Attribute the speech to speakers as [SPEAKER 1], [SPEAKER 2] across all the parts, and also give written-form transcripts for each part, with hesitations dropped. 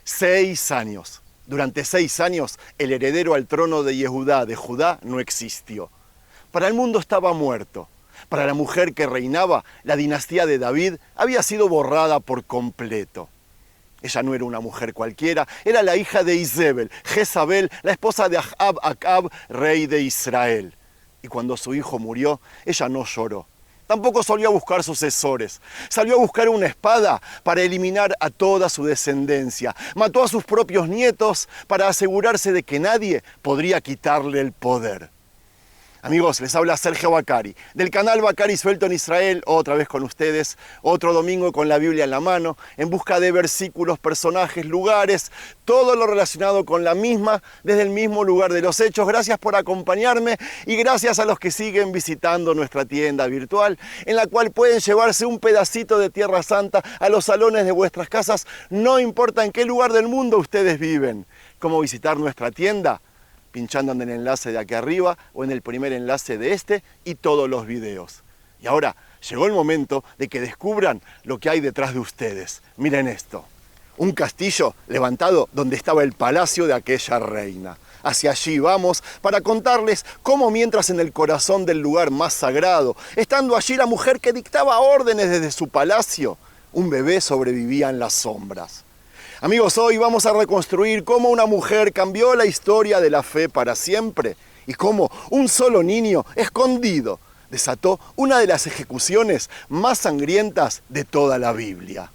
[SPEAKER 1] 6 años. Durante 6 años, el heredero al trono de Judá no existió. Para el mundo estaba muerto. Para la mujer que reinaba, la dinastía de David había sido borrada por completo. Ella no era una mujer cualquiera, era la hija de Isabel, Jezabel, la esposa de Acab, rey de Israel. Y cuando su hijo murió, ella no lloró. Tampoco salió a buscar sucesores. Salió a buscar una espada para eliminar a toda su descendencia. Mató a sus propios nietos para asegurarse de que nadie podría quitarle el poder. Amigos, les habla Sergio Bacari, del canal Bacari Suelto en Israel, otra vez con ustedes, otro domingo con la Biblia en la mano, en busca de versículos, personajes, lugares, todo lo relacionado con la misma, desde el mismo lugar de los hechos. Gracias por acompañarme y gracias a los que siguen visitando nuestra tienda virtual, en la cual pueden llevarse un pedacito de Tierra Santa a los salones de vuestras casas, no importa en qué lugar del mundo ustedes viven. ¿Cómo visitar nuestra tienda? Pinchando en el enlace de aquí arriba o en el primer enlace de este y todos los videos. Y ahora llegó el momento de que descubran lo que hay detrás de ustedes. Miren esto, un castillo levantado donde estaba el palacio de aquella reina. Hacia allí vamos para contarles cómo mientras en el corazón del lugar más sagrado, estando allí la mujer que dictaba órdenes desde su palacio, un bebé sobrevivía en las sombras. Amigos, hoy vamos a reconstruir cómo una mujer cambió la historia de la fe para siempre y cómo un solo niño escondido desató una de las ejecuciones más sangrientas de toda la Biblia.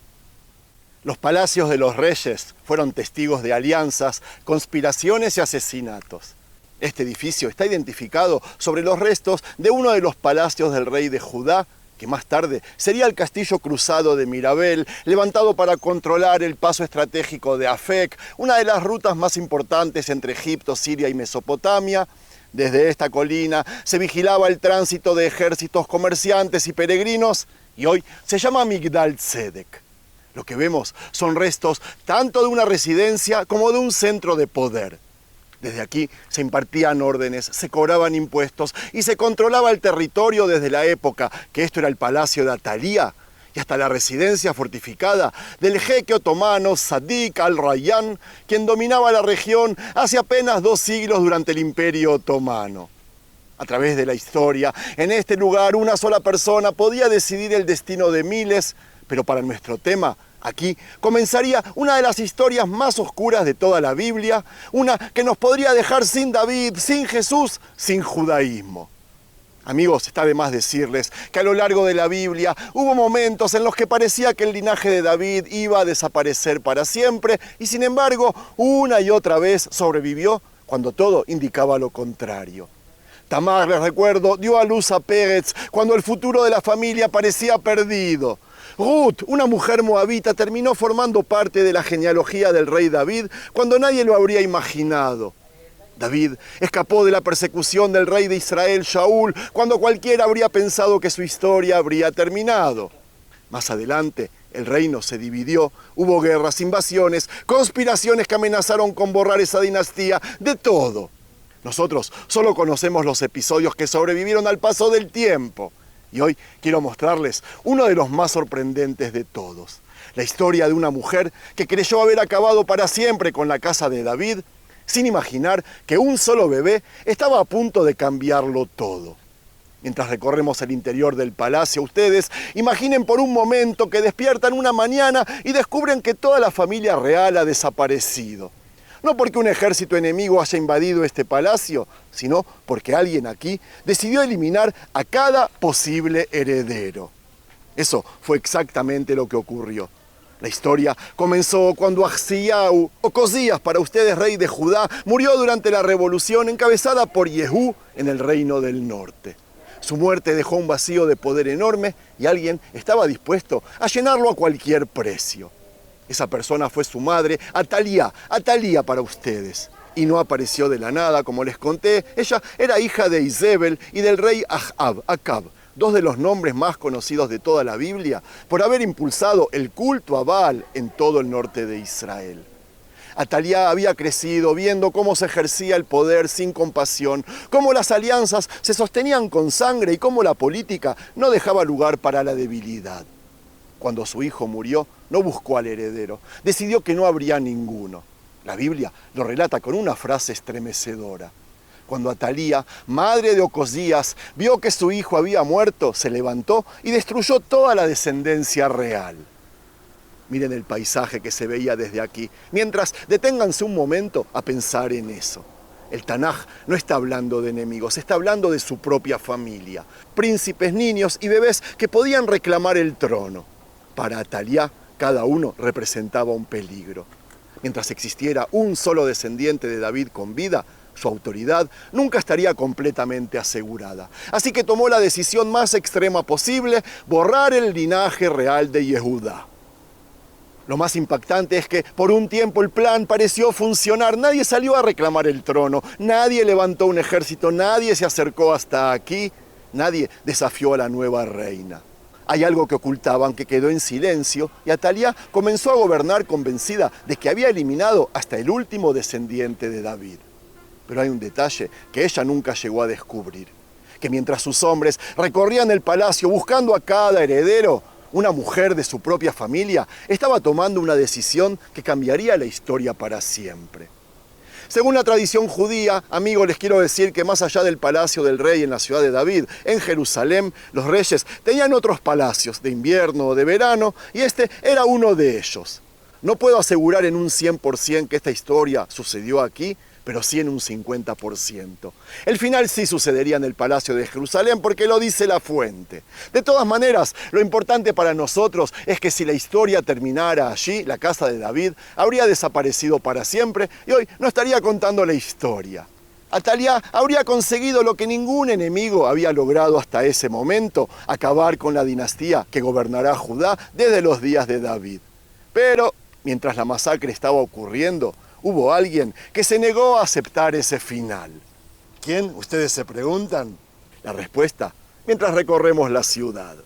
[SPEAKER 1] Los palacios de los reyes fueron testigos de alianzas, conspiraciones y asesinatos. Este edificio está identificado sobre los restos de uno de los palacios del rey de Judá, que más tarde sería el castillo cruzado de Mirabel, levantado para controlar el paso estratégico de Afec, una de las rutas más importantes entre Egipto, Siria y Mesopotamia. Desde esta colina se vigilaba el tránsito de ejércitos, comerciantes y peregrinos, y hoy se llama Migdal Tzedek. Lo que vemos son restos tanto de una residencia como de un centro de poder. Desde aquí se impartían órdenes, se cobraban impuestos y se controlaba el territorio desde la época que esto era el palacio de Atalía y hasta la residencia fortificada del jeque otomano Sadik al-Rayyan, quien dominaba la región hace apenas 2 siglos durante el Imperio Otomano. A través de la historia, en este lugar una sola persona podía decidir el destino de miles, pero para nuestro tema, aquí comenzaría una de las historias más oscuras de toda la Biblia, una que nos podría dejar sin David, sin Jesús, sin judaísmo. Amigos, está de más decirles que a lo largo de la Biblia hubo momentos en los que parecía que el linaje de David iba a desaparecer para siempre y sin embargo, una y otra vez sobrevivió cuando todo indicaba lo contrario. Tamar, les recuerdo, dio a luz a Pérez cuando el futuro de la familia parecía perdido. Ruth, una mujer moabita, terminó formando parte de la genealogía del rey David cuando nadie lo habría imaginado. David escapó de la persecución del rey de Israel, Shaul, cuando cualquiera habría pensado que su historia habría terminado. Más adelante, el reino se dividió, hubo guerras, invasiones, conspiraciones que amenazaron con borrar esa dinastía, de todo. Nosotros solo conocemos los episodios que sobrevivieron al paso del tiempo. Y hoy quiero mostrarles uno de los más sorprendentes de todos. La historia de una mujer que creyó haber acabado para siempre con la casa de David, sin imaginar que un solo bebé estaba a punto de cambiarlo todo. Mientras recorremos el interior del palacio, ustedes imaginen por un momento que despiertan una mañana y descubren que toda la familia real ha desaparecido. No porque un ejército enemigo haya invadido este palacio, sino porque alguien aquí decidió eliminar a cada posible heredero. Eso fue exactamente lo que ocurrió. La historia comenzó cuando Ahziyahu, o Cosías para ustedes rey de Judá, murió durante la revolución encabezada por Yehú en el reino del norte. Su muerte dejó un vacío de poder enorme y alguien estaba dispuesto a llenarlo a cualquier precio. Esa persona fue su madre, Atalía para ustedes. Y no apareció de la nada, como les conté. Ella era hija de Isabel y del rey Acab, 2 de los nombres más conocidos de toda la Biblia, por haber impulsado el culto a Baal en todo el norte de Israel. Atalía había crecido viendo cómo se ejercía el poder sin compasión, cómo las alianzas se sostenían con sangre y cómo la política no dejaba lugar para la debilidad. Cuando su hijo murió, no buscó al heredero, decidió que no habría ninguno. La Biblia lo relata con una frase estremecedora. Cuando Atalía, madre de Ocosías, vio que su hijo había muerto, se levantó y destruyó toda la descendencia real. Miren el paisaje que se veía desde aquí, mientras deténganse un momento a pensar en eso. El Tanaj no está hablando de enemigos, está hablando de su propia familia. Príncipes, niños y bebés que podían reclamar el trono. Para Atalía, cada uno representaba un peligro. Mientras existiera un solo descendiente de David con vida, su autoridad nunca estaría completamente asegurada. Así que tomó la decisión más extrema posible: borrar el linaje real de Yehudá. Lo más impactante es que por un tiempo el plan pareció funcionar. Nadie salió a reclamar el trono, nadie levantó un ejército, nadie se acercó hasta aquí, nadie desafió a la nueva reina. Hay algo que ocultaban que quedó en silencio y Atalía comenzó a gobernar convencida de que había eliminado hasta el último descendiente de David. Pero hay un detalle que ella nunca llegó a descubrir: que mientras sus hombres recorrían el palacio buscando a cada heredero, una mujer de su propia familia estaba tomando una decisión que cambiaría la historia para siempre. Según la tradición judía, amigos, les quiero decir que más allá del palacio del rey en la ciudad de David, en Jerusalén, los reyes tenían otros palacios de invierno o de verano, y este era uno de ellos. No puedo asegurar en un 100% que esta historia sucedió aquí, pero sí en un 50%. El final sí sucedería en el Palacio de Jerusalén porque lo dice la fuente. De todas maneras, lo importante para nosotros es que si la historia terminara allí, la casa de David habría desaparecido para siempre y hoy no estaría contando la historia. Atalía habría conseguido lo que ningún enemigo había logrado hasta ese momento: acabar con la dinastía que gobernará Judá desde los días de David. Pero, mientras la masacre estaba ocurriendo, hubo alguien que se negó a aceptar ese final. ¿Quién? Ustedes se preguntan. La respuesta, mientras recorremos la ciudad.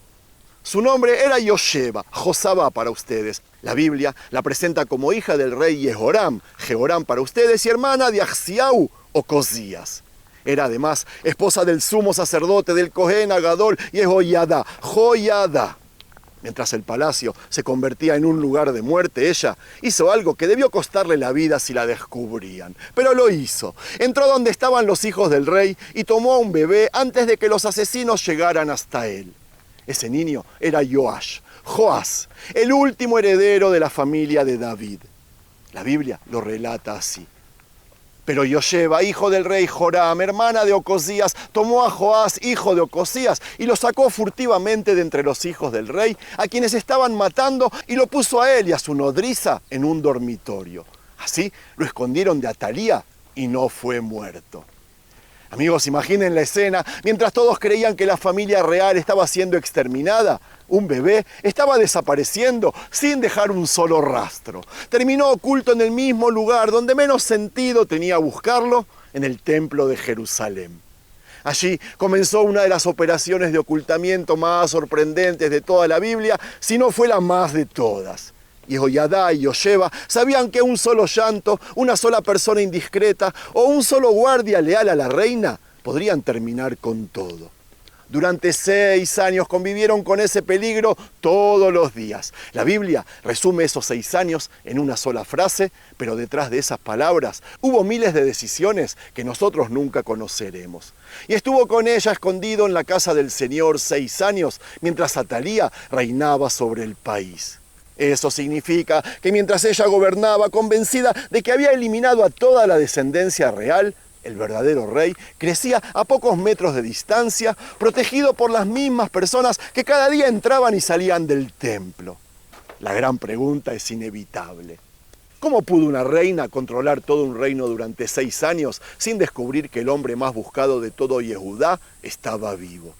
[SPEAKER 1] Su nombre era Yosheba, Josabá para ustedes. La Biblia la presenta como hija del rey Jehoram, Jehoram para ustedes, y hermana de Ahziau, Ocosías. Era además esposa del sumo sacerdote del Cohen Agadol, Jehoiada, Joiada. Mientras el palacio se convertía en un lugar de muerte, ella hizo algo que debió costarle la vida si la descubrían. Pero lo hizo. Entró donde estaban los hijos del rey y tomó a un bebé antes de que los asesinos llegaran hasta él. Ese niño era Joás, el último heredero de la familia de David. La Biblia lo relata así. Pero Yosheba, hijo del rey Joram, hermana de Ocosías, tomó a Joás, hijo de Ocosías, y lo sacó furtivamente de entre los hijos del rey, a quienes estaban matando, y lo puso a él y a su nodriza en un dormitorio. Así lo escondieron de Atalía y no fue muerto. Amigos, imaginen la escena: mientras todos creían que la familia real estaba siendo exterminada, un bebé estaba desapareciendo sin dejar un solo rastro. Terminó oculto en el mismo lugar donde menos sentido tenía buscarlo, en el templo de Jerusalén. Allí comenzó una de las operaciones de ocultamiento más sorprendentes de toda la Biblia, si no fue la más de todas. Jehoiada y Yosheba sabían que un solo llanto, una sola persona indiscreta o un solo guardia leal a la reina podrían terminar con todo. Durante 6 años convivieron con ese peligro todos los días. La Biblia resume esos 6 años en una sola frase, pero detrás de esas palabras hubo miles de decisiones que nosotros nunca conoceremos. Y estuvo con ella escondido en la casa del Señor 6 años, mientras Atalía reinaba sobre el país. Eso significa que mientras ella gobernaba convencida de que había eliminado a toda la descendencia real, el verdadero rey crecía a pocos metros de distancia, protegido por las mismas personas que cada día entraban y salían del templo. La gran pregunta es inevitable. ¿Cómo pudo una reina controlar todo un reino durante 6 años sin descubrir que el hombre más buscado de todo Yehudá estaba vivo?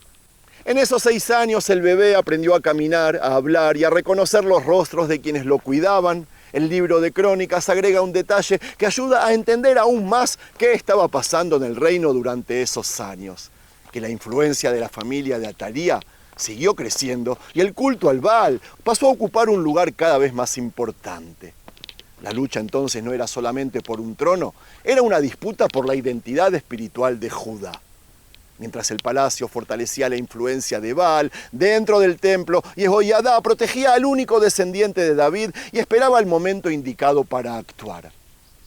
[SPEAKER 1] En esos 6 años el bebé aprendió a caminar, a hablar y a reconocer los rostros de quienes lo cuidaban. El libro de Crónicas agrega un detalle que ayuda a entender aún más qué estaba pasando en el reino durante esos años. Que la influencia de la familia de Atalía siguió creciendo y el culto al Baal pasó a ocupar un lugar cada vez más importante. La lucha entonces no era solamente por un trono, era una disputa por la identidad espiritual de Judá. Mientras el palacio fortalecía la influencia de Baal dentro del templo, Jehoiada protegía al único descendiente de David y esperaba el momento indicado para actuar.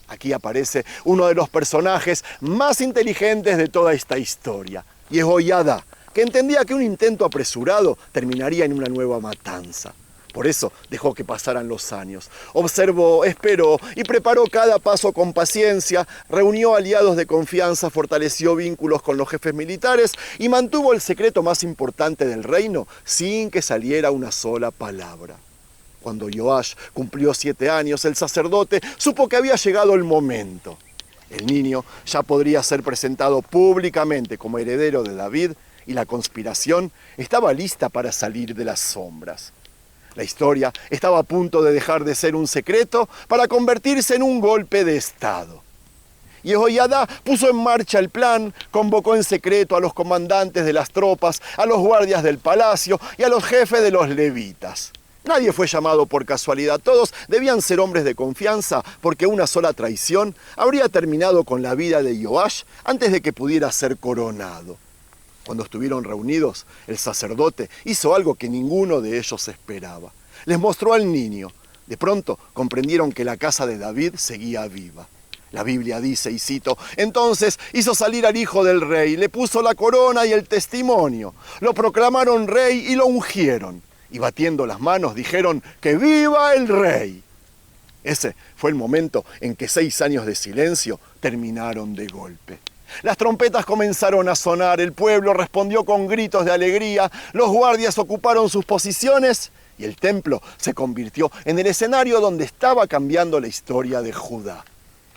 [SPEAKER 1] Aquí aparece uno de los personajes más inteligentes de toda esta historia, Jehoiada, que entendía que un intento apresurado terminaría en una nueva matanza. Por eso dejó que pasaran los años. Observó, esperó y preparó cada paso con paciencia, reunió aliados de confianza, fortaleció vínculos con los jefes militares y mantuvo el secreto más importante del reino sin que saliera una sola palabra. Cuando Joash cumplió 7 años, el sacerdote supo que había llegado el momento. El niño ya podría ser presentado públicamente como heredero de David y la conspiración estaba lista para salir de las sombras. La historia estaba a punto de dejar de ser un secreto para convertirse en un golpe de Estado. Jehoiada puso en marcha el plan, convocó en secreto a los comandantes de las tropas, a los guardias del palacio y a los jefes de los levitas. Nadie fue llamado por casualidad, todos debían ser hombres de confianza porque una sola traición habría terminado con la vida de Joash antes de que pudiera ser coronado. Cuando estuvieron reunidos, el sacerdote hizo algo que ninguno de ellos esperaba. Les mostró al niño. De pronto comprendieron que la casa de David seguía viva. La Biblia dice, y cito, entonces hizo salir al hijo del rey, le puso la corona y el testimonio. Lo proclamaron rey y lo ungieron. Y batiendo las manos dijeron, ¡que viva el rey! Ese fue el momento en que 6 años de silencio terminaron de golpe. Las trompetas comenzaron a sonar, el pueblo respondió con gritos de alegría, los guardias ocuparon sus posiciones y el templo se convirtió en el escenario donde estaba cambiando la historia de Judá.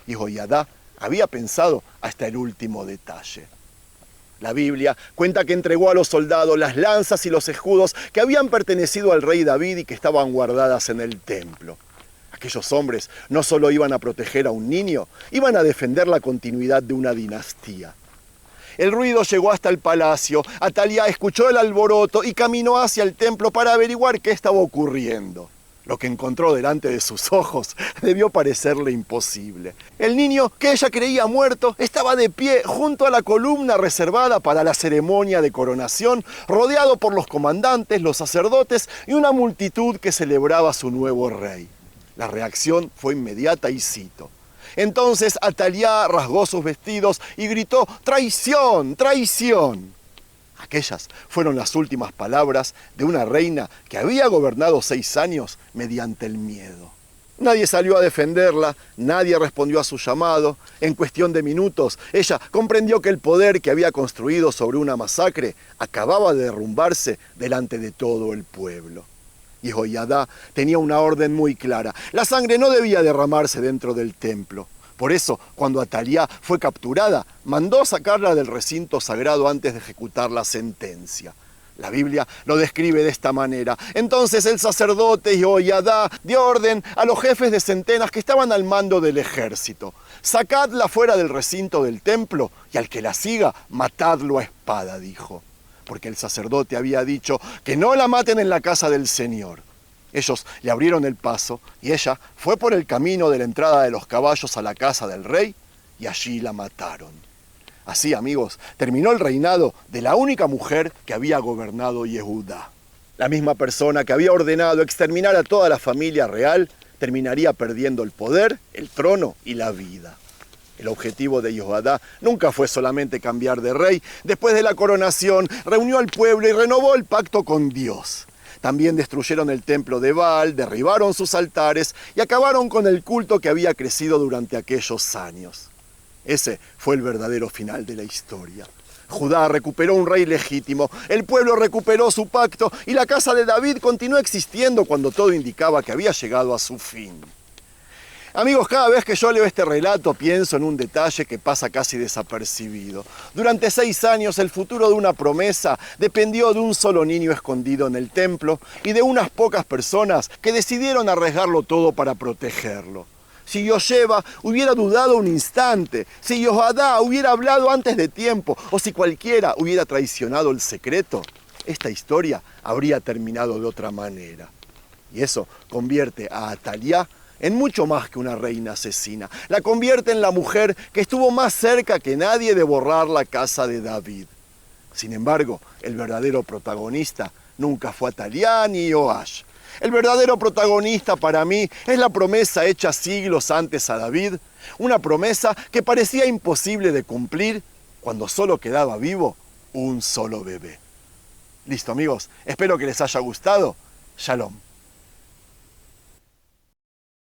[SPEAKER 1] Y Jehoiada había pensado hasta el último detalle. La Biblia cuenta que entregó a los soldados las lanzas y los escudos que habían pertenecido al rey David y que estaban guardadas en el templo. Aquellos hombres no solo iban a proteger a un niño, iban a defender la continuidad de una dinastía. El ruido llegó hasta el palacio, Atalía escuchó el alboroto y caminó hacia el templo para averiguar qué estaba ocurriendo. Lo que encontró delante de sus ojos debió parecerle imposible. El niño, que ella creía muerto, estaba de pie junto a la columna reservada para la ceremonia de coronación, rodeado por los comandantes, los sacerdotes y una multitud que celebraba a su nuevo rey. La reacción fue inmediata y cito. Entonces Atalía rasgó sus vestidos y gritó, ¡traición! ¡Traición! Aquellas fueron las últimas palabras de una reina que había gobernado 6 años mediante el miedo. Nadie salió a defenderla, nadie respondió a su llamado. En cuestión de minutos, ella comprendió que el poder que había construido sobre una masacre acababa de derrumbarse delante de todo el pueblo. Y Jehoiada tenía una orden muy clara. La sangre no debía derramarse dentro del templo. Por eso, cuando Atalía fue capturada, mandó sacarla del recinto sagrado antes de ejecutar la sentencia. La Biblia lo describe de esta manera. Entonces el sacerdote Jehoiada dio orden a los jefes de centenas que estaban al mando del ejército. Sacadla fuera del recinto del templo y al que la siga, matadlo a espada, dijo. Porque el sacerdote había dicho que no la maten en la casa del Señor. Ellos le abrieron el paso y ella fue por el camino de la entrada de los caballos a la casa del rey y allí la mataron. Así, amigos, terminó el reinado de la única mujer que había gobernado Yehudá. La misma persona que había ordenado exterminar a toda la familia real terminaría perdiendo el poder, el trono y la vida. El objetivo de Jehoiada nunca fue solamente cambiar de rey. Después de la coronación, reunió al pueblo y renovó el pacto con Dios. También destruyeron el templo de Baal, derribaron sus altares y acabaron con el culto que había crecido durante aquellos años. Ese fue el verdadero final de la historia. Judá recuperó un rey legítimo, el pueblo recuperó su pacto y la casa de David continuó existiendo cuando todo indicaba que había llegado a su fin. Amigos, cada vez que yo leo este relato pienso en un detalle que pasa casi desapercibido. Durante 6 años el futuro de una promesa dependió de un solo niño escondido en el templo y de unas pocas personas que decidieron arriesgarlo todo para protegerlo. Si Yosheba hubiera dudado un instante, si Jehoiada hubiera hablado antes de tiempo o si cualquiera hubiera traicionado el secreto, esta historia habría terminado de otra manera. Y eso convierte a Atalía en mucho más que una reina asesina. La convierte en la mujer que estuvo más cerca que nadie de borrar la casa de David. Sin embargo, el verdadero protagonista nunca fue Atalián ni Joash. El verdadero protagonista para mí es la promesa hecha siglos antes a David, una promesa que parecía imposible de cumplir cuando solo quedaba vivo un solo bebé. Listo, amigos, espero que les haya gustado. Shalom.